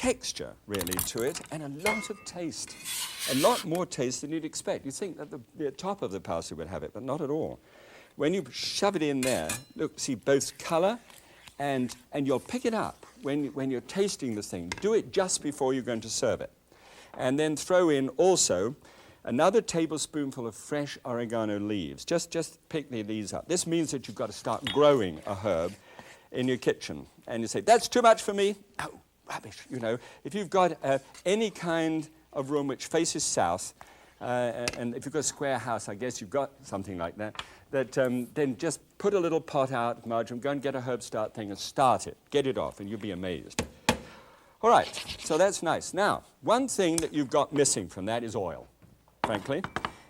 texture, really, to it, and a lot of taste. A lot more taste than you'd expect. You'd think that the top of the parsley would have it, but not at all. When you shove it in there, look, see both colour and you'll pick it up when you're tasting this thing. Do it just before you're going to serve it. And then throw in also another tablespoonful of fresh oregano leaves. Just pick these up. This means that you've got to start growing a herb in your kitchen. And you say, that's too much for me. Oh, rubbish, you know. If you've got any kind of room which faces south, and if you've got a square house, I guess you've got something like that, then just put a little pot out, marjoram, go and get a herb start thing and start it. Get it off, and you'll be amazed. All right, so that's nice. Now, one thing that you've got missing from that is oil, frankly.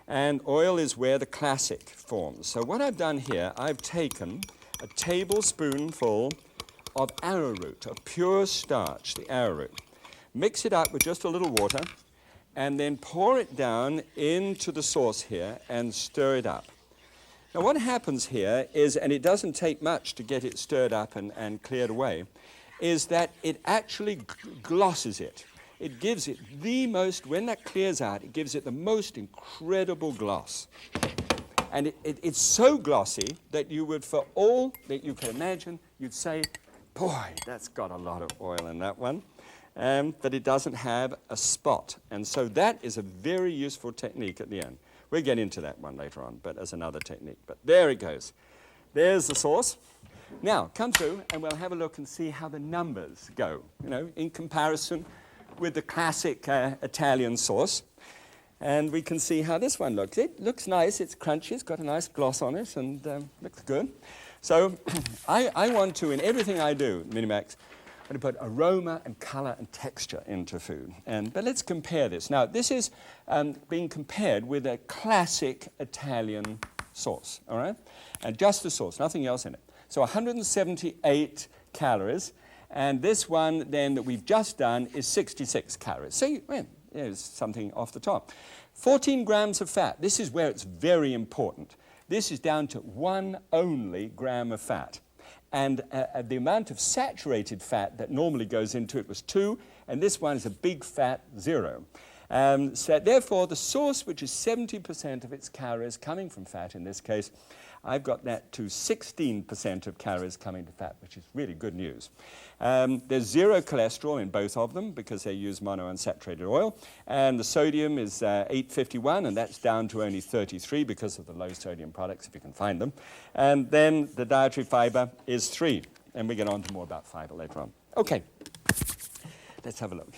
And oil is where the classic forms. So what I've done here, I've taken a tablespoonful of arrowroot, a pure starch, the arrowroot. Mix it up with just a little water, and then pour it down into the sauce here and stir it up. Now what happens here is, and it doesn't take much to get it stirred up and cleared away, is that it actually glosses it. It gives it the most, when that clears out, it gives it the most incredible gloss. And it's so glossy that you would, for all that you can imagine, you'd say, boy, that's got a lot of oil in that one. But it doesn't have a spot. And so that is a very useful technique at the end. We'll get into that one later on, but as another technique. But there it goes. There's the sauce. Now, come through and we'll have a look and see how the numbers go, you know, in comparison with the classic Italian sauce. And we can see how this one looks. It looks nice, it's crunchy, it's got a nice gloss on it, and looks good. So I want to, in everything I do, Minimax, I want to put aroma and colour and texture into food. But let's compare this. Now, this is being compared with a classic Italian sauce, all right? And just the sauce, nothing else in it. So 178 calories, and this one then that we've just done is 66 calories. So there's something off the top. 14 grams of fat. This is where it's very important. This is down to 1 only gram of fat. And the amount of saturated fat that normally goes into it was 2, and this one is a big fat 0. So therefore, the sauce, which is 70% of its calories coming from fat in this case, I've got that to 16% of calories coming to fat, which is really good news. There's 0 cholesterol in both of them because they use monounsaturated oil. And the sodium is 851, and that's down to only 33 because of the low sodium products, if you can find them. And then the dietary fiber is 3. And we get on to more about fiber later on. Okay, let's have a look.